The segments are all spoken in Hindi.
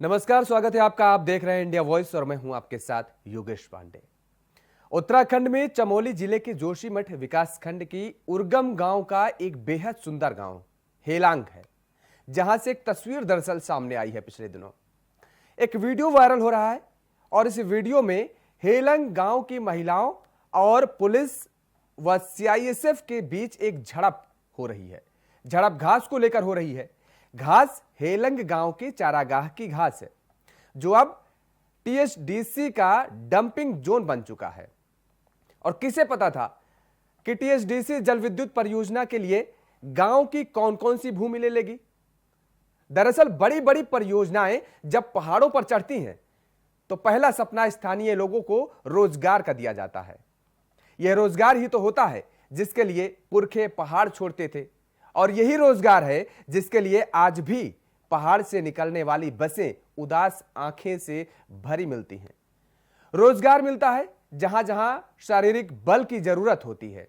नमस्कार, स्वागत है आपका। आप देख रहे हैं इंडिया वॉइस और मैं हूं आपके साथ योगेश पांडे। उत्तराखंड में चमोली जिले के जोशीमठ विकासखंड की उर्गम गांव का एक बेहद सुंदर गांव हेलांग है, जहां से एक तस्वीर दरअसल सामने आई है। पिछले दिनों एक वीडियो वायरल हो रहा है और इस वीडियो में हेलांग गांव की महिलाओं और पुलिस व सीआईएसएफ के बीच एक झड़प हो रही है। झड़प घास को लेकर हो रही है। घास हेलंग गांव के चारागाह की घास है, जो अब टीएचडीसी का डंपिंग जोन बन चुका है। और किसे पता था कि टीएचडीसी जल विद्युत परियोजना के लिए गांव की कौन कौन सी भूमि ले लेगी। दरअसल बड़ी बड़ी परियोजनाएं जब पहाड़ों पर चढ़ती हैं तो पहला सपना स्थानीय लोगों को रोजगार का दिया जाता है। यह रोजगार ही तो होता है जिसके लिए पुरखे पहाड़ छोड़ते थे, और यही रोजगार है जिसके लिए आज भी पहाड़ से निकलने वाली बसें उदास आंखें से भरी मिलती हैं। रोजगार मिलता है जहां जहां शारीरिक बल की जरूरत होती है,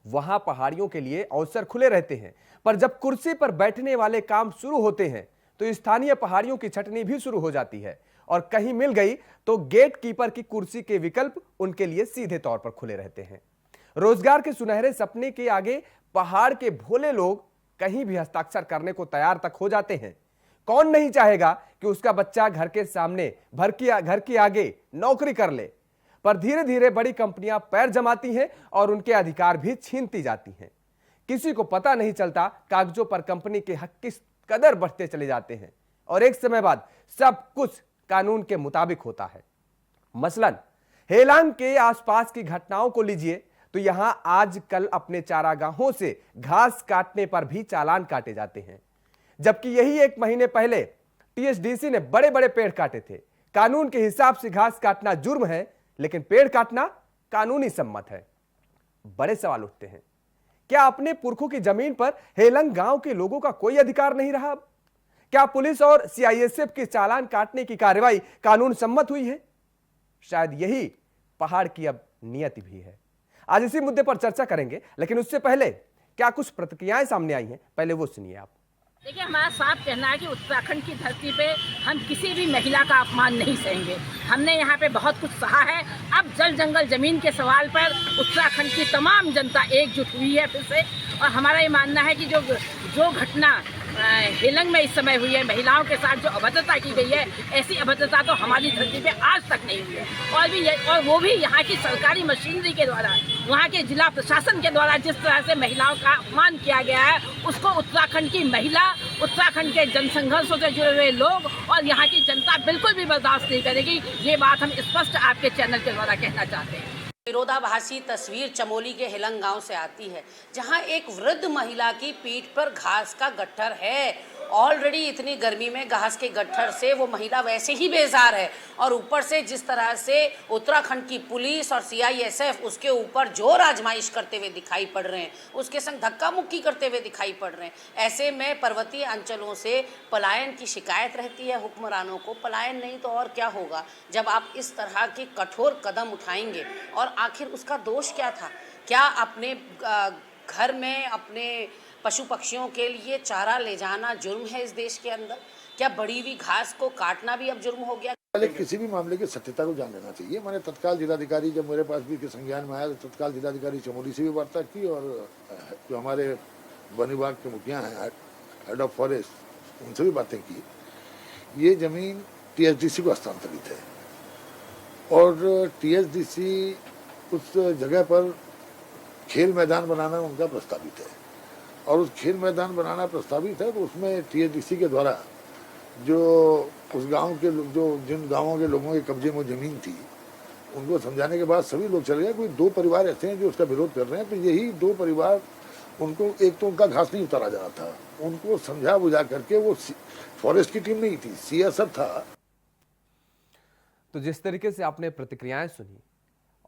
वहां पहाड़ियों के लिए अवसर खुले रहते हैं। पर जब कुर्सी पर बैठने वाले काम शुरू होते हैं तो स्थानीय पहाड़ियों की छटनी भी शुरू हो जाती है, और कहीं मिल गई तो गेट कीपर की कुर्सी के विकल्प उनके लिए सीधे तौर पर खुले रहते हैं। रोजगार के सुनहरे सपने के आगे पहाड़ के भोले लोग कहीं भी हस्ताक्षर करने को तैयार तक हो जाते हैं। कौन नहीं चाहेगा कि उसका बच्चा घर के सामने घर के आगे नौकरी कर ले। पर धीरे धीरे बड़ी कंपनियां पैर जमाती हैं और उनके अधिकार भी छीनती जाती हैं। किसी को पता नहीं चलता कागजों पर कंपनी के हक किस कदर बढ़ते चले जाते हैं, और एक समय बाद सब कुछ कानून के मुताबिक होता है। मसलन हेलांग के आसपास की घटनाओं को लीजिए तो यहां आजकल अपने चारागाहों से घास काटने पर भी चालान काटे जाते हैं, जबकि यही एक महीने पहले टीएचडीसी ने बड़े बड़े पेड़ काटे थे। कानून के हिसाब से घास काटना जुर्म है, लेकिन पेड़ काटना कानूनी सम्मत है। बड़े सवाल उठते हैं, क्या अपने पुरखों की जमीन पर हेलंग गांव के लोगों का कोई अधिकार नहीं रहा? क्या पुलिस और सीआईएसएफ के चालान काटने की कार्रवाई कानून सम्मत हुई है? शायद यही पहाड़ की अब नियति भी है। आज इसी मुद्दे पर चर्चा करेंगे, लेकिन उससे पहले क्या कुछ प्रतिक्रियाएं सामने आई हैं, पहले वो सुनिए आप। देखिए, हमारा साफ कहना है कि उत्तराखंड की धरती पे हम किसी भी महिला का अपमान नहीं सहेंगे। हमने यहाँ पे बहुत कुछ सहा है। अब जल जंगल जमीन के सवाल पर उत्तराखंड की तमाम जनता एकजुट हुई है फिर से, और हमारा ये मानना है कि जो घटना हेलंग में इस समय हुई है, महिलाओं के साथ जो अभद्रता की गई है, ऐसी अभद्रता तो हमारी धरती पे आज तक नहीं हुई है। और वो भी यहाँ की सरकारी मशीनरी के द्वारा, वहाँ के जिला प्रशासन के द्वारा जिस तरह से महिलाओं का अपमान किया गया है, उसको उत्तराखंड की महिला, उत्तराखंड के जनसंघर्षों से जुड़े हुए लोग और यहाँ की जनता बिल्कुल भी बर्दाश्त नहीं करेगी। ये बात हम स्पष्ट आपके चैनल के द्वारा कहना चाहते हैं। विरोधाभासी तस्वीर चमोली के हेलंग गांव से आती है, जहां एक वृद्ध महिला की पीठ पर घास का गट्ठर है। ऑलरेडी इतनी गर्मी में घास के गट्ठर से वो महिला वैसे ही बेजार है, और ऊपर से जिस तरह से उत्तराखंड की पुलिस और सीआईएसएफ उसके ऊपर जोर आजमाइश करते हुए दिखाई पड़ रहे हैं, उसके संग धक्का मुक्की करते हुए दिखाई पड़ रहे हैं। ऐसे में पर्वतीय अंचलों से पलायन की शिकायत रहती है हुक्मरानों को। पलायन नहीं तो और क्या होगा जब आप इस तरह के कठोर कदम उठाएंगे। और आखिर उसका दोष क्या था? क्या अपने घर में अपने पशु पक्षियों के लिए चारा ले जाना जुर्म है इस देश के अंदर? क्या बड़ी हुई घास को काटना भी अब जुर्म हो गया? पहले किसी भी मामले की सत्यता को जान लेना चाहिए। मैंने तत्काल जिलाधिकारी जब मेरे पास भी के संज्ञान में आया तो तत्काल जिलाधिकारी चमोली से भी वार्ता की, और जो हमारे वन विभाग के मुखिया हैं, हेड ऑफ फॉरेस्ट, उनसे भी बातें की। ये जमीन टीएचडीसी को हस्तांतरित है, और टीएचडीसी उस जगह पर खेल मैदान बनाना उनका प्रस्तावित है, और उस खेल मैदान बनाना प्रस्तावित है तो उसमें टीएचडीसी के द्वारा जो उस गांव के जो जिन गांवों के लोगों के कब्जे में जमीन थी, उनको समझाने के बाद सभी लोग चले गए। कोई 2 परिवार ऐसे हैं जो उसका विरोध कर रहे हैं, तो यही 2 परिवार, उनको एक तो उनका घास नहीं उतारा जा रहा था, उनको समझा बुझा करके, वो फॉरेस्ट की टीम नहीं थी, सीएसएफ था। तो जिस तरीके से आपने प्रतिक्रियाएं सुनी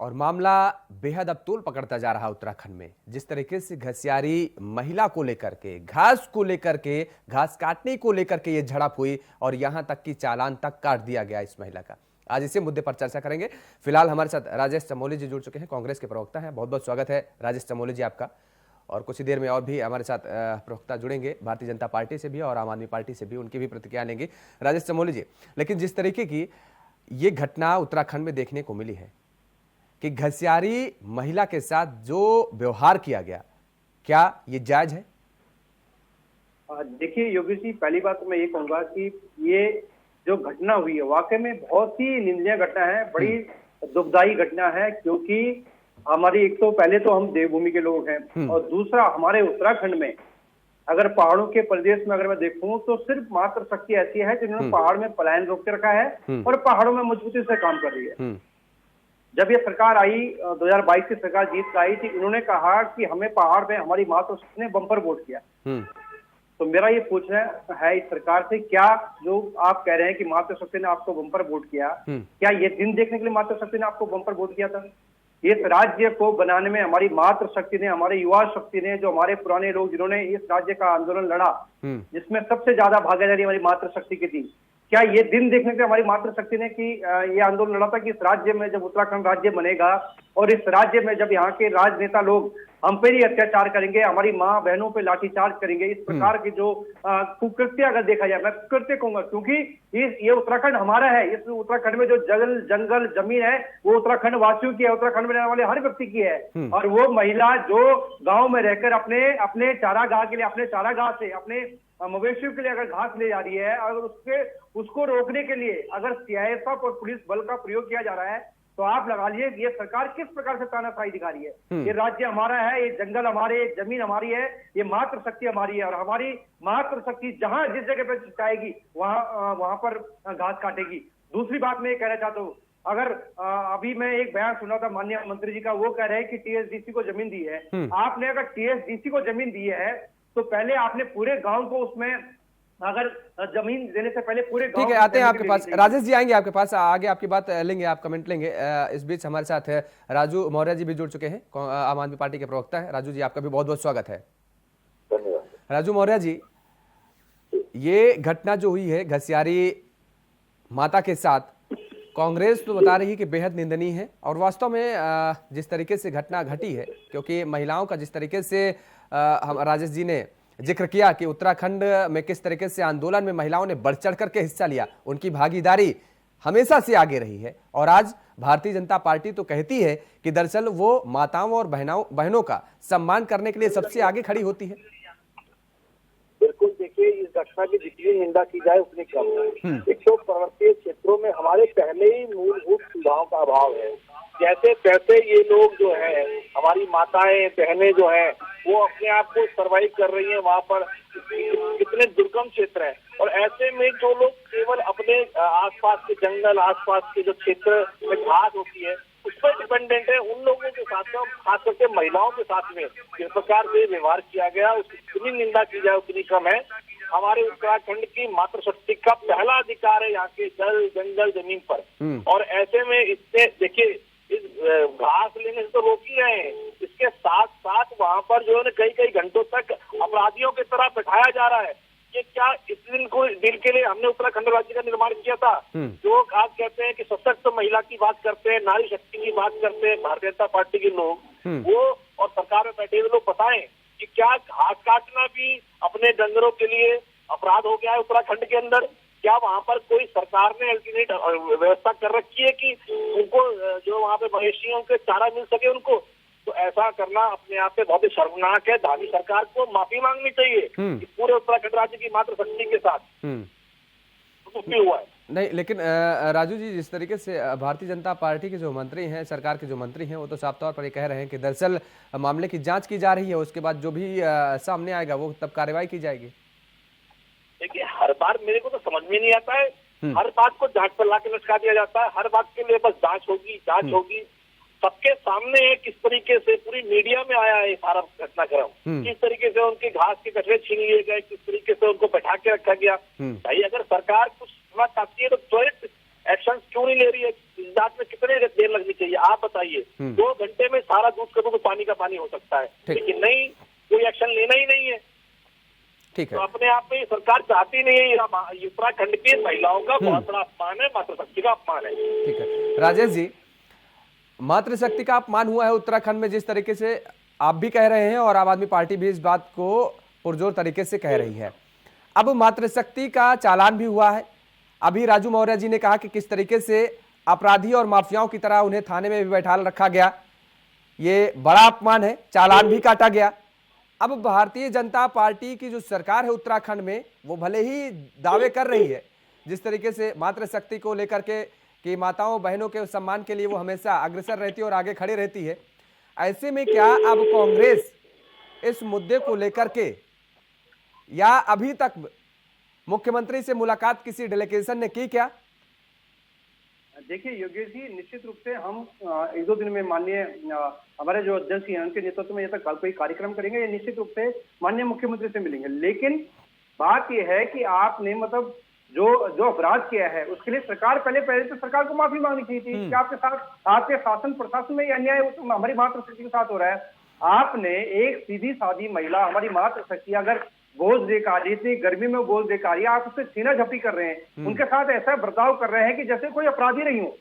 और मामला बेहद अब तूल पकड़ता जा रहा उत्तराखंड में, जिस तरीके से घसियारी महिला को लेकर के, घास को लेकर के, घास काटने को लेकर के ये झड़प हुई, और यहां तक कि चालान तक काट दिया गया इस महिला का। आज इसी मुद्दे पर चर्चा करेंगे। फिलहाल हमारे साथ राजेश चमोली जी जुड़ चुके हैं, कांग्रेस के प्रवक्ता हैं। बहुत बहुत स्वागत है राजेश चमोली जी आपका। और कुछ ही देर में और भी हमारे साथ प्रवक्ता जुड़ेंगे भारतीय जनता पार्टी से भी और आम आदमी पार्टी से भी, उनकी भी प्रतिक्रिया लेंगे राजेश चमोली जी। लेकिन जिस तरीके की ये घटना उत्तराखंड में देखने को मिली है कि घसियारी महिला के साथ जो व्यवहार किया गया, क्या ये जायज है? देखिए योगी जी, पहली बात तो मैं ये कहूंगा कि ये जो घटना हुई है वाकई में बहुत ही निंदनीय घटना है, बड़ी दुखदाई घटना है। क्योंकि हमारी एक तो पहले तो हम देवभूमि के लोग हैं और दूसरा हमारे उत्तराखंड में अगर पहाड़ों के प्रदेश में अगर मैं देखूं तो सिर्फ मात्र शक्ति ऐसी है जिन्होंने पहाड़ में पलायन रोक के रखा है और पहाड़ों में मजबूती से काम कर रही है। जब ये सरकार आई 2022 की सरकार जीत कर आई थी, इन्होंने कहा कि हमें पहाड़ में हमारी मातृशक्ति ने बम्पर वोट किया। तो मेरा ये पूछना है इस सरकार से, क्या जो आप कह रहे हैं कि मातृशक्ति ने आपको बम्पर वोट किया, क्या ये दिन देखने के लिए मातृशक्ति ने आपको बम्पर वोट किया था? इस राज्य को बनाने में हमारी मातृशक्ति ने, हमारे युवा शक्ति ने, जो हमारे पुराने लोग जिन्होंने इस राज्य का आंदोलन लड़ा, जिसमें सबसे ज्यादा भागीदारी हमारी मातृशक्ति की थी, क्या ये दिन देखने के लिए हमारी मातृशक्ति ने कि ये आंदोलन लड़ा था कि इस राज्य में जब उत्तराखंड राज्य बनेगा और इस राज्य में जब यहाँ के राजनेता लोग हम पे ही अत्याचार करेंगे, हमारी माँ बहनों पे लाठीचार्ज करेंगे, इस प्रकार की जो कुकृत्य अगर देखा जाए, मैं कुकृत्य कहूंगा क्योंकि ये उत्तराखंड हमारा है। इस उत्तराखंड में जो जंगल जमीन है वो उत्तराखंड वासियों की है, उत्तराखंड में रहने वाले हर व्यक्ति की है। और वो महिला जो गाँव में रहकर अपने चारागाह के लिए, अपने चारागाह से अपने मवेशियों के लिए अगर घास ले जा रही है, अगर उसको रोकने के लिए अगर सीआईएसएफ और पुलिस बल का प्रयोग किया जा रहा है, तो आप लगा लिए ये सरकार किस प्रकार से तानाशाही दिखा रही है। ये राज्य हमारा है, ये जंगल हमारे, ये जमीन हमारी है, ये मातृशक्ति हमारी है और हमारी मातृशक्ति जहां जिस जगह पर चाहेगी वहां पर घास काटेगी। दूसरी बात मैं ये कहना चाहता हूँ, अगर अभी मैं एक बयान सुना था माननीय मंत्री जी का, वो कह रहे हैं कि टीएसडीसी को जमीन दी है। आपने अगर टीएसडीसी को जमीन दी है तो पहले आपने पूरे गांव को उसमें अगर जमीन देने से पहले पूरे गांव। ठीक है, आते हैं आपके पास। राजेश जी आएंगे आपके पास, आगे आपकी बात लेंगे, आप कमेंट लेंगे। इस बीच हमारे साथ है राजू मौर्य जी भी जुड़ चुके हैं, आम आदमी पार्टी के प्रवक्ता है। राजू जी, आपका भी बहुत बहुत स्वागत है। धन्यवाद। राजू मौर्य जी, ये घटना जो हुई है घसियारी माता के साथ, कांग्रेस तो बता रही है कि बेहद निंदनीय है और वास्तव में जिस तरीके से घटना घटी है, क्योंकि महिलाओं का जिस तरीके से हम राजेश जी ने जिक्र किया कि उत्तराखंड में किस तरीके से आंदोलन में महिलाओं ने बढ़ चढ़ करके हिस्सा लिया, उनकी भागीदारी हमेशा से आगे रही है। और आज भारतीय जनता पार्टी तो कहती है कि दरअसल वो माताओं और बहनों का सम्मान करने के लिए सबसे आगे खड़ी होती है। बिल्कुल, देखिए इस घटना की जितनी निंदा की जाए उतनी कम है। एक तो पर्वतीय क्षेत्रों में हमारे पहले ही मूलभूत सुविधाओं का अभाव है। जैसे तैसे ये लोग जो है, हमारी माताएं बहनें जो हैं, वो अपने आप को सर्वाइव कर रही हैं। वहाँ पर कितने दुर्गम क्षेत्र है और ऐसे में जो लोग केवल अपने आसपास के जंगल, आसपास के जो क्षेत्र में घास होती है उस पर डिपेंडेंट है, उन लोगों के साथ में, खास करके महिलाओं के साथ में जिस प्रकार से व्यवहार किया गया उसकी जितनी निंदा की जाए उतनी कम है। हमारे उत्तराखंड की मातृशक्ति का पहला अधिकार है यहाँ के जल, जंगल, जमीन पर। और ऐसे में इससे देखिए इस घास लेने से तो रोक ही रहे हैं, इसके साथ साथ वहाँ पर जो है कई कई घंटों तक अपराधियों की तरह बैठाया जा रहा है। ये क्या इस दिन के लिए हमने उत्तराखंड राज्य का निर्माण किया था? जो आज कहते हैं कि सशक्त महिला की बात करते हैं, नारी शक्ति की बात करते हैं भारतीय जनता पार्टी के लोग, वो और सरकार में बैठे हुए लोग बताएं कि क्या घास काटना भी अपने डंगरों के लिए अपराध हो गया है उत्तराखंड के अंदर? क्या वहाँ पर कोई सरकार ने अल्टरनेट व्यवस्था कर रखी है कि उनको जो वहाँ पे मवेशियों के चारा मिल सके उनको? तो ऐसा करना अपने आप में बहुत ही शर्मनाक है। धामी सरकार को माफी मांगनी चाहिए कि पूरे उत्तराखंड राज्य की मातृशक्ति के साथ कुछ भी हुआ है। नहीं, लेकिन राजू जी, जिस तरीके से भारतीय जनता पार्टी के जो मंत्री हैं, सरकार के जो मंत्री हैं, वो तो साफ तौर पर ये कह रहे हैं कि दरअसल मामले की जांच की जा रही है, उसके बाद जो भी सामने आएगा वो तब कार्रवाई की जाएगी। देखिए, हर बार मेरे को तो समझ में नहीं आता है, हर बात को जांच पर लाके लटका दिया जाता है। हर बात के लिए बस जांच होगी। सबके सामने है किस तरीके से पूरी मीडिया में आया है सारा घटनाक्रम, किस तरीके से उनके घास के गठरे छीन लिए गए, किस तरीके से उनको बैठा के रखा गया। भाई, अगर सरकार कुछ करना चाहती है तो त्वरित एक्शन क्यों नहीं ले रही है? इस बात में कितने देर लगनी चाहिए आप बताइए? 2 घंटे में सारा दूध का दूध पानी का पानी हो सकता है, लेकिन नहीं, कोई एक्शन लेना ही नहीं है। ठीक है, तो अपने आप में सरकार चाहती नहीं है। उत्तराखंड की महिलाओं का बहुत बड़ा अपमान है, मातृशक्ति का अपमान है। ठीक है राजेश जी, मातृशक्ति का अपमान हुआ है उत्तराखंड में, जिस तरीके से आप भी कह रहे हैं और आम आदमी पार्टी भी इस बात को पुरजोर तरीके से कह रही है। अब मातृशक्ति का चालान भी हुआ है। अभी राजू मौर्य जी ने कहा कि किस तरीके से अपराधी और माफियाओं की तरह उन्हें थाने में भी बैठा रखा गया, ये बड़ा अपमान है, चालान भी काटा गया। अब भारतीय जनता पार्टी की जो सरकार है उत्तराखंड में, वो भले ही दावे कर रही है जिस तरीके से मातृशक्ति को लेकर के कि माताओं बहनों के सम्मान के लिए वो हमेशा अग्रसर रहती है और आगे खड़ी रहती है, ऐसे में क्या अब कांग्रेस इस मुद्दे को लेकर के या अभी तक मुख्यमंत्री से मुलाकात किसी डेलीगेशन ने की क्या? देखिए योगेश जी, निश्चित रूप से हम एक दो दिन में माननीय हमारे जो अध्यक्ष हैं उनके नेतृत्व में ये तक कोई कार्यक्रम करेंगे, ये निश्चित रूप से माननीय मुख्यमंत्री से मिलेंगे। लेकिन बात यह है कि आपने मतलब जो अपराध किया है उसके लिए पहले तो सरकार को माफी मांगनी चाहिए थी कि आपके साथ आपके शासन प्रशासन में ये अन्याय हमारी मातृशक्ति के साथ हो रहा है। आपने एक सीधी सादी महिला, हमारी मातृशक्ति अगर बोझ देकर आ रही, इतनी गर्मी में बोझ देकर आ रही है, आप उससे छीना झपटी कर रहे हैं, उनके साथ ऐसा बर्ताव कर रहे हैं कि जैसे कोई अपराधी नहीं हो।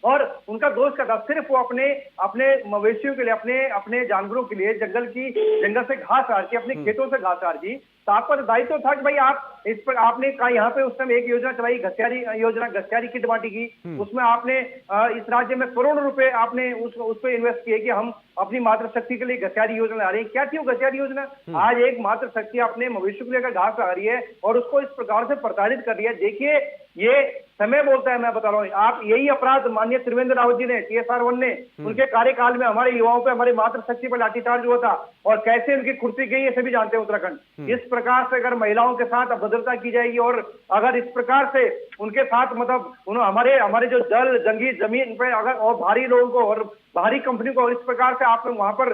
और उनका दोष का था सिर्फ वो अपने मवेशियों के लिए, अपने जानवरों के लिए जंगल से घास आर की, अपने खेतों से घास आर की। तो आपका दायित्व था कि भाई आप इस पर आपने कहा, यहाँ पे उस समय एक योजना चलाई, घसियारी किट बांटी की, उसमें आपने इस राज्य में करोड़ों रुपए आपने उस पर इन्वेस्ट किए कि हम अपनी मातृशक्ति के लिए घसियारी योजना ला रहे हैं। क्या थी वो घसियारी योजना? आज एक मातृशक्ति अपने मवेशियों को लेकर घास ला रही है और उसको इस प्रकार से प्रताड़ित कर रही है। देखिए ये समय बोलता है, मैं बता रहा हूँ, आप यही अपराध माननीय त्रिवेंद्र रावत जी ने, TSR 1 ने उनके कार्यकाल में हमारे युवाओं पे, हमारी मातृशक्ति पर लाठीचार्ज हुआ था और कैसे उनकी कुर्सी गई, ये सभी जानते हैं उत्तराखंड। इस प्रकार से अगर महिलाओं के साथ अभद्रता की जाएगी और अगर इस प्रकार से उनके साथ मतलब हमारे जो जल जंगी जमीन पे अगर और भारी लोगों को और बाहरी कंपनी को इस प्रकार से आप वहां पर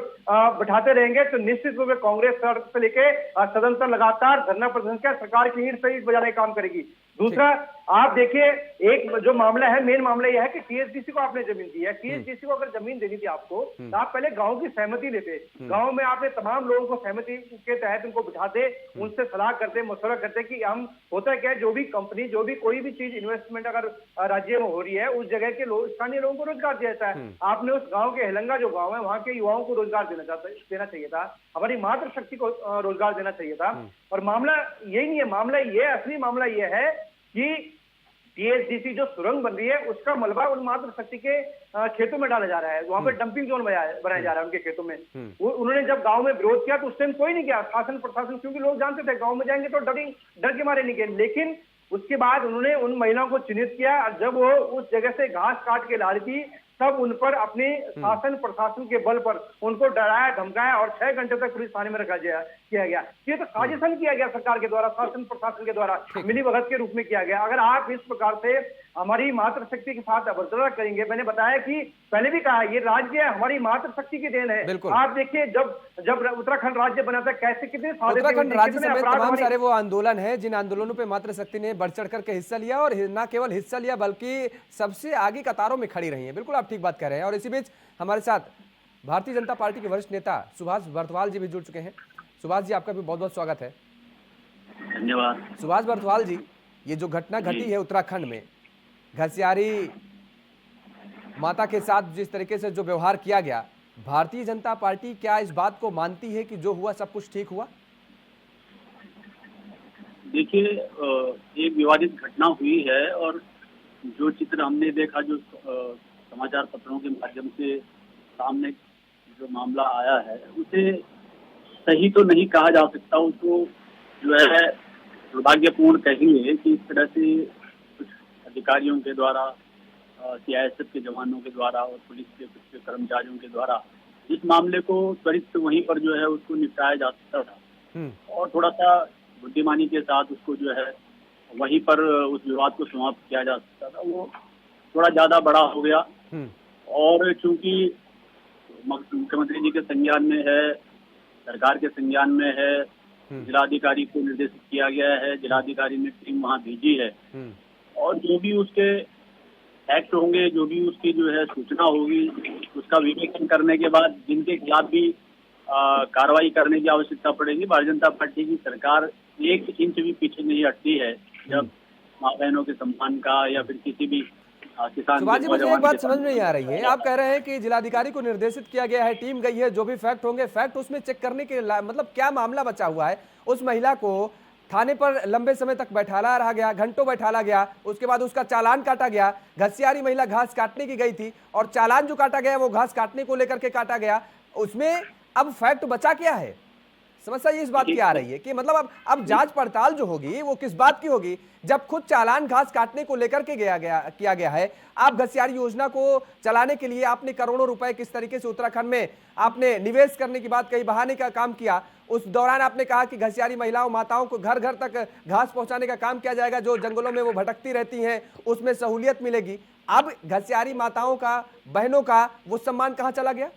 बैठाते रहेंगे तो निश्चित रूप से कांग्रेस सड़क से लेके सदन तक लगातार धरना प्रदर्शन कर सरकार की ईंट से ईंट बजाने का काम करेगी। दूसरा, आप देखिए एक जो मामला है, मेन मामला यह है कि TSDC को आपने जमीन दी है। TSDC को अगर जमीन देनी थी आपको तो आप पहले गांव की सहमति लेते। गांव में आपने तमाम लोगों को सहमति के तहत उनको बिठाते, उनसे सलाह करते, मशवरा करते कि हम होता क्या है, जो भी कंपनी, जो भी कोई भी चीज इन्वेस्टमेंट अगर राज्य में हो रही है उस जगह के लोग, स्थानीय लोगों को रोजगार दिया जाता है। आपने उस गांव के हेलंगा जो गांव है वहां के युवाओं को रोजगार देना चाहिए था, हमारी मातृशक्ति को रोजगार देना चाहिए था। और मामला यही नहीं है, मामला ये असली मामला ये है कि TSDC जो सुरंग बन रही है उसका मलबा उन मातृशक्ति के खेतों में डाला जा रहा है, वहां पर डंपिंग जोन बनाया जा रहा है उनके खेतों में। उन्होंने जब गांव में विरोध किया तो उस टाइम कोई नहीं किया, शासन प्रशासन, क्योंकि लोग जानते थे गांव में जाएंगे तो डर के मारे नहीं गए। लेकिन उसके बाद उन्होंने उन महिलाओं को चिन्हित किया और जब वो उस जगह से घास काट के ला रही थी तब उन पर अपने शासन प्रशासन के बल पर उनको डराया धमकाया और 6 घंटे तक पुलिस थाने में रखा किया गया। ये तो साजिशन किया गया सरकार के द्वारा, शासन प्रशासन के द्वारा मिली भगत के रूप में किया गया। अगर आप इस प्रकार से हमारी मातृशक्ति के साथ अभद्रता करेंगे, मैंने बताया कि पहले भी कहा ये राज्य हमारी मातृशक्ति की देन है। आप देखिए जब उत्तराखंड राज्य बना था कैसे कितने उत्तराखंड राज्य समेत तमाम सारे वो आंदोलन है जिन आंदोलनों पे मातृशक्ति ने बढ़ चढ़ करके हिस्सा लिया और न केवल हिस्सा लिया बल्कि सबसे आगे कतारों में खड़ी रही है। बिल्कुल आप ठीक बात कह रहे हैं। और इसी बीच हमारे साथ भारतीय जनता पार्टी के वरिष्ठ नेता सुभाष बर्थवाल जी भी जुड़ चुके हैं। सुभाष जी, आपका भी बहुत बहुत स्वागत है। धन्यवाद। सुभाष बर्थवाल जी, ये जो घटना घटी है उत्तराखंड में, घसियारी माता के साथ जिस तरीके से जो व्यवहार किया गया, भारतीय जनता पार्टी क्या इस बात को मानती है कि जो हुआ सब कुछ ठीक हुआ? देखिए, एक विवादित घटना हुई है और जो चित्र हमने देखा, जो समाचार पत्रों के माध्यम से सामने जो मामला आया है, उसे सही तो नहीं कहा जा सकता। उसको जो है दुर्भाग्यपूर्ण कहेंगे कि इस तरह से कुछ अधिकारियों के द्वारा, CISF के जवानों के द्वारा और पुलिस के कुछ कर्मचारियों के द्वारा इस मामले को त्वरित वहीं पर जो है उसको निपटाया जा सकता था और थोड़ा सा बुद्धिमानी के साथ उसको जो है वहीं पर उस विवाद को समाप्त किया जा सकता था। वो थोड़ा ज्यादा बड़ा हो गया और चूंकि मुख्यमंत्री जी के संज्ञान में है, सरकार के संज्ञान में है, जिलाधिकारी को निर्देशित किया गया है, जिलाधिकारी ने टीम वहां भेजी है और जो भी उसके एक्ट होंगे, जो भी उसकी जो है सूचना होगी, उसका विवेचन करने के बाद जिनके खिलाफ भी कार्रवाई करने की आवश्यकता पड़ेगी, भारतीय जनता पार्टी की सरकार 1 इंच भी पीछे नहीं हटती है जब माँ बहनों के सम्मान का या फिर किसी भी किसान सुभाष जी, के मुझे एक नौजवान बात किसान समझ में नहीं आ रही है। आप कह रहे हैं कि जिलाधिकारी को निर्देशित किया गया है, टीम गई है, जो भी फैक्ट होंगे फैक्ट उसमें चेक करने के मतलब क्या मामला बचा हुआ है? उस महिला को थाने पर लंबे समय तक बैठाला रहा गया, घंटों बैठाला गया, उसके बाद उसका चालान काटा गया। घसियारी महिला घास काटने की गई थी और चालान जो काटा गया वो घास काटने को लेकर के काटा गया। उसमें अब फैक्ट बचा क्या है? समस्या ये इस बात की आ रही है कि मतलब अब जांच पड़ताल जो होगी वो किस बात की होगी, जब खुद चालान घास काटने को लेकर के किया गया है। आप घसियारी योजना को चलाने के लिए आपने करोड़ों रुपए किस तरीके से उत्तराखंड में आपने निवेश करने की बात कही, बहाने का काम किया। उस दौरान आपने कहा कि घसियारी महिलाओं माताओं को घर घर तक घास पहुंचाने का काम किया जाएगा, जो जंगलों में वो भटकती रहती हैं उसमें सहूलियत मिलेगी। अब घसियारी माताओं का, बहनों का वो सम्मान कहाँ चला गया?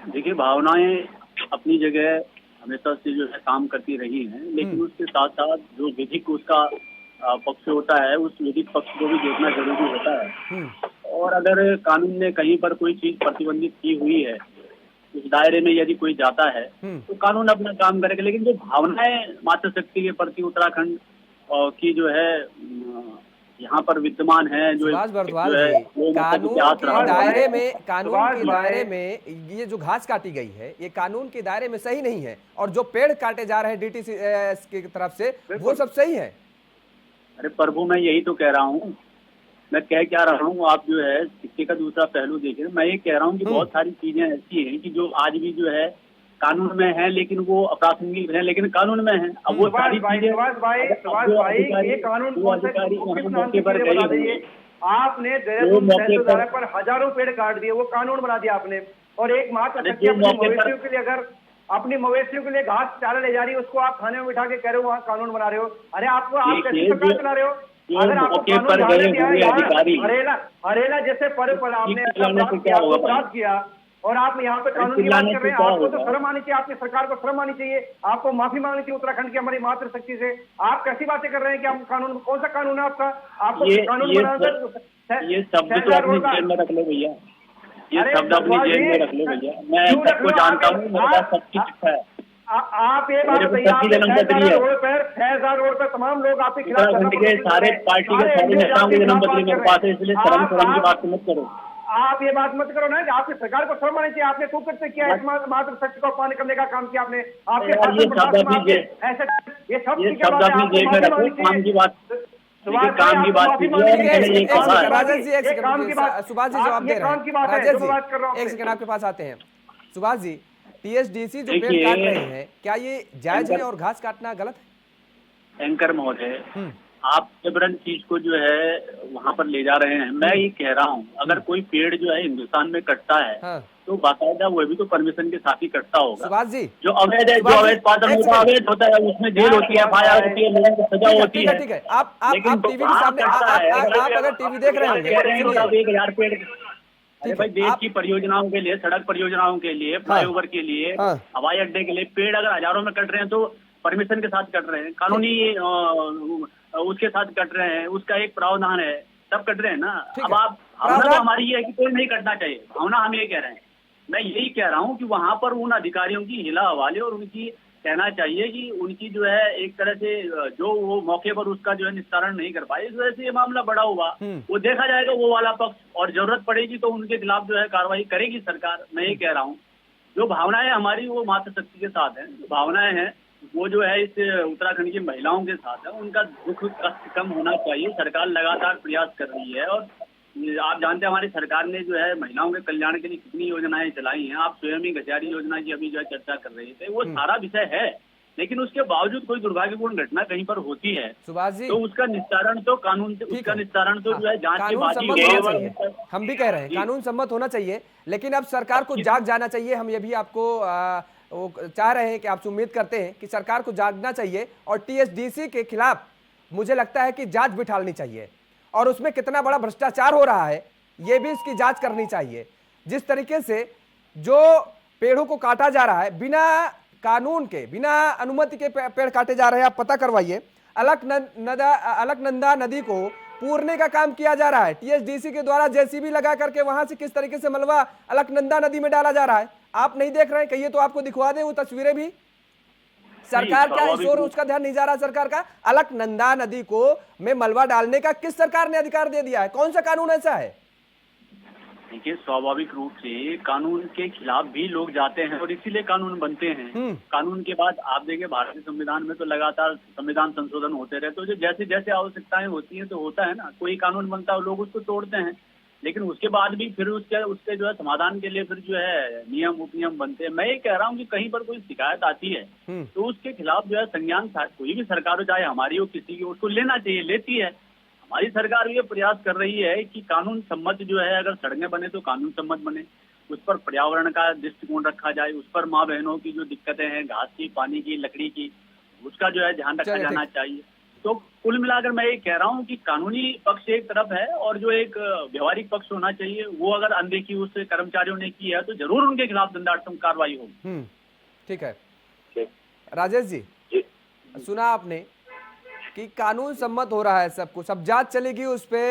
देखिए, भावनाएं अपनी जगह हमेशा से जो है काम करती रही हैं, लेकिन उसके साथ साथ जो विधिक उसका पक्ष होता है, उस विधिक पक्ष को भी देखना जरूरी होता है। और अगर कानून ने कहीं पर कोई चीज प्रतिबंधित की हुई है, उस दायरे में यदि कोई जाता है तो कानून अपना काम करेगा। लेकिन जो भावनाएं मातृशक्ति के प्रति उत्तराखंड की जो है यहाँ पर विद्यमान है, जो सुभाष भारद्वाज जी, कानून के दायरे में ये जो घास काटी गई है ये कानून के दायरे में सही नहीं है, और जो पेड़ काटे जा रहे हैं डीटीसी की तरफ से वो सब सही है। अरे प्रभु, मैं यही तो कह रहा हूँ। मैं कह क्या रहा हूँ, आप जो है सिक्के का दूसरा पहलू देखिए। मैं ये कह रहा हूँ कि बहुत सारी चीजें ऐसी हैं कि जो आज भी जो है कानून में है, लेकिन वो अप्रासंगिक है, लेकिन कानून में है। अब वो सारी चीजें ये कानून कौन से मौके पर बता दीजिए। आपने देहरादून पर हजारों पेड़ काट दिए, वो कानून बना दिया आपने। और एक मात्र मवेशियों के लिए, अगर अपनी मवेशियों के लिए घास चारा ले जा रही है, उसको आप खाने में बिठा के कह रहे हो वहाँ कानून बना रहे हो। अरे आपको, आप कैसी सरकार चला रहे हो? अगर आपको हरेला जैसे पर्व पर आपने अपराध किया और आप यहाँ पे कानून की बात कर रहे हैं, आपको तो शर्म आनी चाहिए, आपकी सरकार को शर्म आनी चाहिए, आपको माफी मांगनी चाहिए उत्तराखंड की हमारी मातृशक्ति से। आप कैसी बातें कर रहे हैं कि हम कानून, कौन सा कानून है आपका? आपको कानून बनाना, ये शब्द तो अपनी जेब में रख लो भैया, ये शब्द अपनी जेब में रख लो भैया। मैं सबको जानता हूँ, मेरे पास सबकी चिट्ठा है। आप ये बात बताइए, फैजान रोड पर तमाम लोग आपके खिलाफ, उत्तराखंड के सारे पार्टी के सारे नेताओं के जन्म पत्री मेरे पास है, इसलिए शर्म की बात मत करो। आप ये बात मत करो ना कि आपकी सरकार को शर्म आनी चाहिए। आपने खूब करते किया, मातृशक्ति को अपमान करने का काम किया आपने। आपके ये शब्द अपनी जेब में रखो, काम की बात, काम की बात कीजिए। सुभाष जी जवाब दे रहे हैं। राजेश जी, एक सेकंड आपके पास आते हैं। सुभाष जी, टीएसडीसी जो पेड़ काट रहे हैं, क्या ये जायज है और घास काटना गलत है? एंकर महोदय, आप जबरन चीज को जो है वहाँ पर ले जा रहे हैं। मैं ये कह रहा हूँ, अगर कोई पेड़ जो है हिंदुस्तान में कटता है तो बाकायदा वो भी तो परमिशन के साथ ही कटता होगा। सुभाष जी, जो अवैध है, जो अवैध पालन होता है, अवैध होता है, उसमें जेल होती है, FIR होती है, लोगों को सजा होती है। ठीक है, आप टीवी के सामने, आप अगर टीवी देख रहे होंगे, 1000 पेड़। अरे भाई, देश की परियोजनाओं के लिए, सड़क परियोजनाओं के लिए, फ्लाईओवर के लिए, हवाई अड्डे के लिए पेड़ अगर हजारों में कट रहे हैं तो परमिशन के साथ कट रहे हैं, कानूनी उसके साथ कट रहे हैं, उसका एक प्रावधान है, सब कट रहे हैं ना। अब आप, भावना तो हमारी ये है कि कोई नहीं कटना चाहिए, भावना हम ये कह रहे हैं। मैं यही कह रहा हूँ कि वहाँ पर उन अधिकारियों की हिला हवाले और उनकी कहना चाहिए कि उनकी जो है एक तरह से जो वो मौके पर उसका जो है निस्तारण नहीं कर पाए, इस वजह से ये मामला बड़ा हुआ। वो देखा जाएगा वो वाला पक्ष, और जरूरत पड़ेगी तो उनके खिलाफ जो है कार्रवाई करेगी सरकार। मैं ये कह रहा हूँ, जो भावनाएं हमारी वो मातृशक्ति के साथ है, जो भावनाएं हैं वो जो है इस उत्तराखंड की महिलाओं के साथ है। उनका दुख कष्ट कम होना चाहिए। सरकार लगातार प्रयास कर रही है, और आप जानते हैं हमारी सरकार ने जो है महिलाओं के कल्याण के लिए कितनी योजनाएं चलाई हैं। आप स्वयं ही घसियारी योजना की अभी जो है चर्चा कर रहे थे, वो सारा विषय है, लेकिन उसके बावजूद कोई दुर्भाग्यपूर्ण घटना कहीं पर होती है सुभाष जी, तो उसका निस्तारण तो कानून से, उसका निस्तारण तो जो है जांच के बाद ही हम भी कह रहे हैं कानून सम्मत होना चाहिए, लेकिन अब सरकार को जाग जाना चाहिए। हम ये भी आपको वो चाह रहे हैं कि आपसे उम्मीद करते हैं कि सरकार को जागना चाहिए, और टीएसडीसी के खिलाफ मुझे लगता है कि जांच बिठानी चाहिए, और उसमें कितना बड़ा भ्रष्टाचार हो रहा है ये भी इसकी जांच करनी चाहिए। जिस तरीके से जो पेड़ों को काटा जा रहा है, बिना कानून के, बिना अनुमति के पेड़ काटे जा रहे हैं, आप पता करवाइए। अलकनंदा नदी को पूरने का काम किया जा रहा है, टीएसडीसी के द्वारा जेसीबी लगा करके वहां से किस तरीके से मलबा अलकनंदा नदी में डाला जा रहा है, आप नहीं देख रहे हैं? कहिए तो आपको दिखवा दें वो तस्वीरें भी। सरकार क्या इस स्वाभाविक ओर रूप- उसका ध्यान नहीं जा रहा? सरकार का अलकनंदा नदी को में मलबा डालने का किस सरकार ने अधिकार दे दिया है? कौन सा कानून ऐसा है? देखिए, स्वाभाविक रूप से कानून के खिलाफ भी लोग जाते हैं और इसीलिए कानून बनते हैं। कानून के बाद आप देखिए, भारतीय संविधान में तो लगातार संविधान संशोधन होते रहते हैं। जो जैसे जैसे आवश्यकताएं होती हैं तो होता है ना, कोई कानून बनता है लोग उसको तोड़ते हैं, लेकिन उसके बाद भी फिर उसके जो है समाधान के लिए फिर जो है नियम उपनियम बनते हैं। मैं ये कह रहा हूँ कि कहीं पर कोई शिकायत आती है तो उसके खिलाफ जो है संज्ञान कोई भी सरकार हो, चाहे हमारी हो किसी की, उसको लेना चाहिए, लेती है। हमारी सरकार ये प्रयास कर रही है कि कानून सम्मत जो है, अगर सड़कें बने तो कानून सम्मत बने, उस पर पर्यावरण का दृष्टिकोण रखा जाए, उस पर माँ बहनों की जो दिक्कतें हैं घास की, पानी की, लकड़ी की, उसका जो है ध्यान रखा चलिए, जाना ठीक। चाहिए। तो कुल मिलाकर मैं ये कह रहा हूँ कि कानूनी पक्ष एक तरफ है और जो एक व्यवहारिक पक्ष होना चाहिए, वो अगर अनदेखी उस कर्मचारियों ने की है तो जरूर उनके खिलाफ दंडात्मक कार्रवाई होगी। ठीक है राजेश जी, सुना आपने कि कानून सम्मत हो रहा है सब कुछ, अब जांच चलेगी, उस पे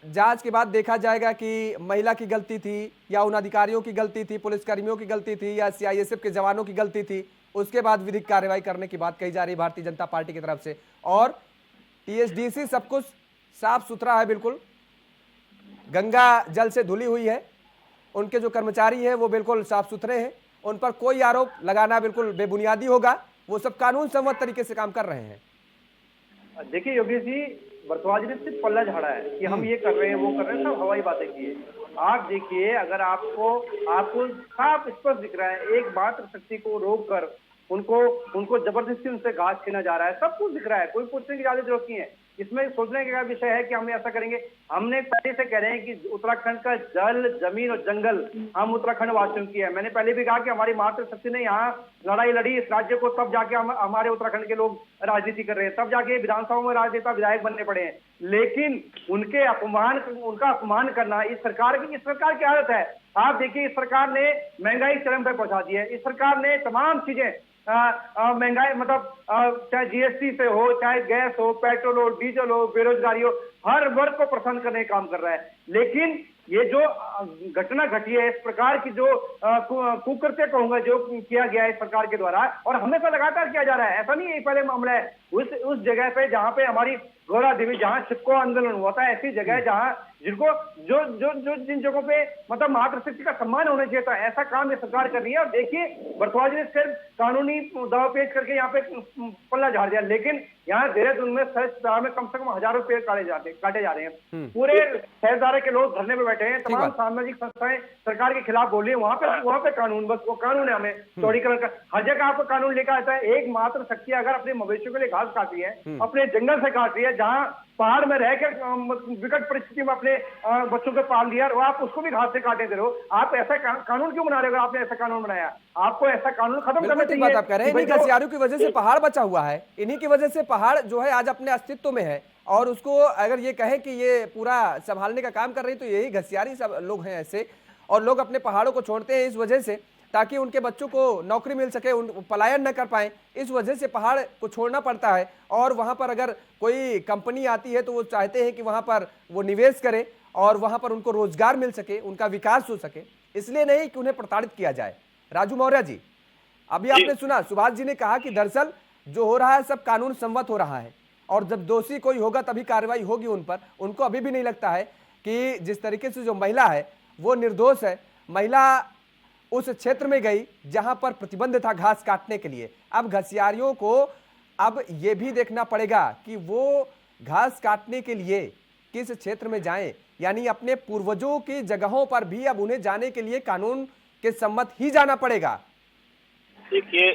जांच के बाद देखा जाएगा कि महिला की गलती थी या उन अधिकारियों की गलती थी, पुलिसकर्मियों की गलती थी या सीआईएसएफ के जवानों की गलती थी। उसके बाद विधिक कार्रवाई करने की बात कही जा रही है भारतीय जनता पार्टी की तरफ से। और टीएचडीसी सब कुछ साफ सुथरा है, बिल्कुल गंगा जल से धुली हुई है, उनके जो कर्मचारी हैं वो बिल्कुल साफ सुथरे हैं, उन पर कोई आरोप लगाना बिल्कुल बेबुनियादी होगा, वो सब कानून सम्मत तरीके से काम कर रहे हैं। देखिए योगेश जी, बरतवाज ने सिर्फ पल्ला झाड़ा है कि हम ये कर रहे हैं वो कर रहे हैं, सब हवाई बातें की है। आप देखिए, अगर आपको साफ स्पष्ट दिख रहा है, एक मात्र शक्ति को रोक कर उनको जबरदस्ती उनसे घास छीना जा रहा है, सब कुछ दिख रहा है, कोई पूछने की ज्यादा जरूरत नहीं है। इसमें सोचने का विषय है कि हम ऐसा करेंगे। हमने पहले से कह रहे हैं कि उत्तराखंड का जल, जमीन और जंगल हम उत्तराखंड वासियों की है। मैंने पहले भी कहा कि हमारी मातृ शक्ति ने यहाँ लड़ाई लड़ी इस राज्य को, तब जाके हमारे उत्तराखंड के लोग राजनीति कर रहे हैं, तब जाके विधानसभा में राजनेता विधायक बनने पड़े हैं। लेकिन उनका अपमान करना इस सरकार की आदत है। आप देखिए, इस सरकार ने महंगाई चरम पर पहुंचा दी है। इस सरकार ने तमाम चीजें महंगाई, मतलब चाहे जीएसटी से हो, चाहे गैस हो, पेट्रोल हो, डीजल हो, बेरोजगारी हो, हर वर्ग को प्रसन्न करने का काम कर रहा है। लेकिन ये जो घटना घटी है, इस प्रकार की जो कुकृत्य कहूंगा जो किया गया है इस सरकार के द्वारा, और हमेशा लगातार किया जा रहा है, ऐसा नहीं है पहले मामला है। उस जगह पे जहां पे हमारी गौरा देवी, जहां चिपको आंदोलन हुआ था, ऐसी जगह जहां जिन जगहों पे मतलब मातृशक्ति का सम्मान होना चाहिए था, ऐसा काम ये सरकार कर रही है। और देखिए, बरतवाज ने सिर्फ कानूनी दावा पेश करके यहाँ पे पल्ला झाड़ दिया, लेकिन यहाँ देहरादून में सड़क में कम से कम हजारों पेड़ काटे जा रहे हैं। पूरे शहरदारे के लोग धरने में बैठे हैं, तमाम सामाजिक संस्थाएं सरकार के खिलाफ बोल रही है। वहां पे कानून, बस वो कानून है, हमें चौड़ीकरण का हर जगह आपको कानून लेकर आता है। एक मात्र शक्ति अगर अपने मवेशियों के लिए घास काट रही है, अपने जंगल से काट रही है, जहां पहाड़ में रहकर विकट परिस्थिति में अपने बच्चों को पाल दिया, और आप उसको भी घास से काटे दे रहे हो। आप ऐसा कानून क्यों बना रहे हो? आपने ऐसा कानून बनाया, आपको ऐसा कानून खत्म करना चाहिए। बात आप कह रहे हैं, इन्हीं घसियारों की वजह से पहाड़ बचा हुआ है, इन्हीं की वजह से पहाड़ जो है आज अपने अस्तित्व में है। और उसको अगर ये कहें कि ये पूरा संभालने का काम कर रही, तो यही घसियारी सब लोग हैं ऐसे, और लोग अपने पहाड़ों को छोड़ते हैं इस वजह से ताकि उनके बच्चों को नौकरी मिल सके, उन पलायन न कर पाए, इस वजह से पहाड़ को छोड़ना पड़ता है। और वहां पर अगर कोई कंपनी आती है तो वो चाहते हैं कि वहां पर वो निवेश करे और वहां पर उनको रोजगार मिल सके, उनका विकास हो सके, इसलिए नहीं कि उन्हें प्रताड़ित किया जाए। राजू मौर्य जी, अभी आपने सुना सुभाष जी ने कहा कि दरअसल जो हो रहा है सब कानून सम्मत हो रहा है, और जब दोषी कोई होगा तभी कार्रवाई होगी उन पर। उनको अभी भी नहीं लगता है कि जिस तरीके से जो महिला है वो निर्दोष है। महिला उस क्षेत्र में गई जहां पर प्रतिबंध था घास काटने के लिए। अब घसियारियों को अब ये भी देखना पड़ेगा कि वो घास काटने के लिए किस क्षेत्र में जाएं, यानी अपने पूर्वजों की जगहों पर भी अब उन्हें जाने के लिए कानून के सम्मत ही जाना पड़ेगा। देखिए,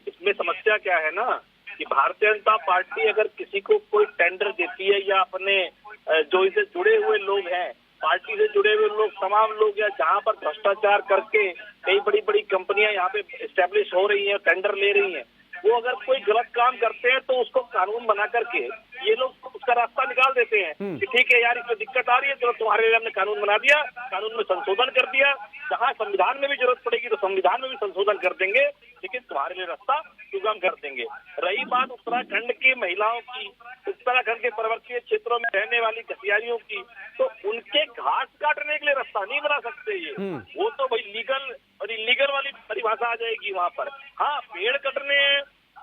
इसमें समस्या क्या है ना कि भारतीय जनता पार्टी अगर किसी को कोई टेंडर देती है, या अपने जो इससे जुड़े हुए लोग हैं, पार्टी से जुड़े हुए लोग, तमाम लोग, या जहां पर भ्रष्टाचार करके कई बड़ी बड़ी कंपनियां यहाँ पे स्टैब्लिश हो रही हैं, टेंडर ले रही हैं, वो अगर कोई गलत काम करते हैं तो उसको कानून बना करके ये लोग उसका रास्ता निकाल देते हैं कि ठीक है यार, इसमें दिक्कत आ रही है तो तुम्हारे लिए हमने कानून बना दिया, कानून में संशोधन कर दिया, जहाँ संविधान में भी जरूरत पड़ेगी तो संविधान में भी संशोधन कर देंगे, लेकिन तुम्हारे लिए रास्ता सुगम कर देंगे। रही बात उत्तराखंड की महिलाओं की, उत्तराखंड के पर्वतीय क्षेत्रों में रहने वाली घसियारियों की, तो उनके घास काटने के लिए रास्ता नहीं बना सकते ये। वो तो भाई लीगल और इलीगल वाली परिभाषा आ जाएगी वहां पर। हाँ, पेड़ कटने हैं,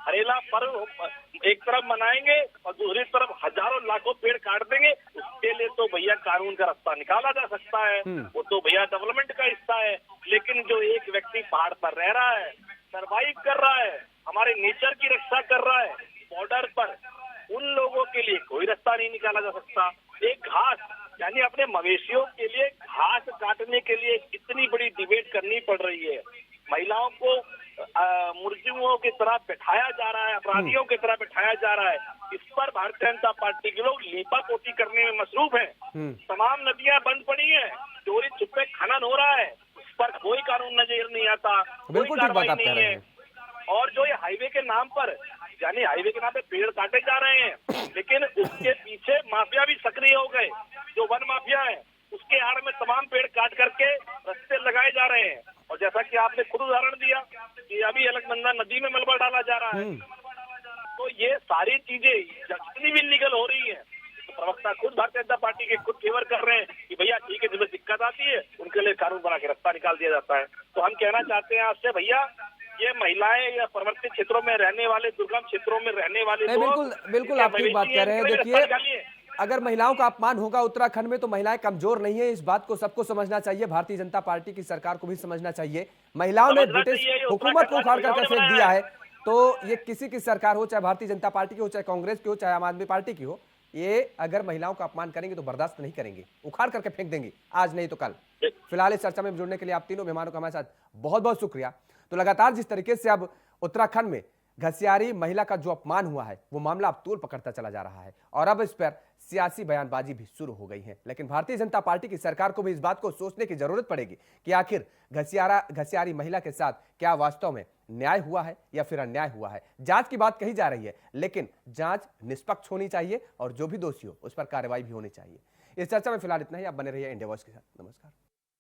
हरेला पर्व एक तरफ मनाएंगे और दूसरी तरफ हजारों लाखों पेड़ काट देंगे, उसके लिए तो भैया कानून का रास्ता निकाला जा सकता है, वो तो भैया डेवलपमेंट का हिस्सा है। लेकिन जो एक व्यक्ति पहाड़ पर रह रहा है, सरवाइव कर रहा है, हमारे नेचर की रक्षा कर रहा है बॉर्डर पर, उन लोगों के लिए कोई रास्ता नहीं निकाला जा सकता। एक घास यानी अपने मवेशियों के लिए घास काटने के लिए इतनी बड़ी डिबेट करनी पड़ रही है। महिलाओं को मुर्गियों की तरह बैठाया जा रहा है, अपराधियों की तरह बैठाया जा रहा है। इस पर भारतीय जनता पार्टी के लोग लीपा पोती करने में मसरूफ हैं। तमाम नदियां बंद पड़ी हैं, चोरी छुपे खनन हो रहा है, उस पर कोई कानून नजर नहीं आता, कोई बिल्कुल ठीक बात कार्रवाई आप कह नहीं रहे है। हैं। और जो ये हाईवे के नाम पर यानी हाईवे के नाम पे पेड़ काटे जा रहे हैं, लेकिन उसके पीछे माफिया भी सक्रिय हो गए। जो वन माफिया है उसके आड़ में तमाम पेड़ काट करके रास्ते लगाए जा रहे हैं। और जैसा कि आपने खुद उदाहरण दिया कि अभी अलकनंदा नदी में मलबा डाला जा रहा है, तो ये सारी चीजें जितनी भी लीगल हो रही है, तो प्रवक्ता खुद भारतीय जनता पार्टी के खुद फेवर कर रहे हैं कि भैया ठीक है, जिसमें दिक्कत आती है उनके लिए कानून बना के रास्ता निकाल दिया जाता है। तो हम कहना चाहते हैं आपसे भैया, ये महिलाएं या पर्वतीय क्षेत्रों में रहने वाले, दुर्गम क्षेत्रों में रहने वाले नहीं, बिल्कुल बिल्कुल आप ठीक बात कह रहे हैं। देखिए, अगर महिलाओं का अपमान होगा उत्तराखंड में तो महिलाएं कमजोर नहीं है, इस बात को सबको समझना चाहिए। भारतीय जनता पार्टी की सरकार को भी समझना चाहिए। महिलाओं ने ब्रिटिश हुकूमत को उखाड़ करके फेंक दिया है, तो ये किसी की सरकार हो, चाहे भारतीय जनता पार्टी की हो, चाहे कांग्रेस की हो, चाहे आम आदमी पार्टी की हो, ये अगर महिलाओं का अपमान करेंगे तो बर्दाश्त नहीं करेंगे, उखाड़ करके फेंक देंगे, आज नहीं तो कल। फिलहाल इस चर्चा में जुड़ने के लिए आप तीनों मेहमानों का हमारे साथ बहुत बहुत शुक्रिया। तो लगातार जिस तरीके से अब उत्तराखंड में घसियारी महिला का जो अपमान हुआ है, वो मामला अब तूल पकड़ता चला जा रहा है और अब इस पर सियासी बयानबाजी भी शुरू हो गई है। लेकिन भारतीय जनता पार्टी की सरकार को भी इस बात को सोचने की जरूरत पड़ेगी कि आखिर घसियारी महिला के साथ क्या वास्तव में न्याय हुआ है या फिर अन्याय हुआ है। जांच की बात कही जा रही है, लेकिन जांच निष्पक्ष होनी चाहिए और जो भी दोषी हो उस पर कार्रवाई भी होनी चाहिए। इस चर्चा में फिलहाल इतना ही। आप बने रहिए इंडिया वॉइस के साथ। नमस्कार।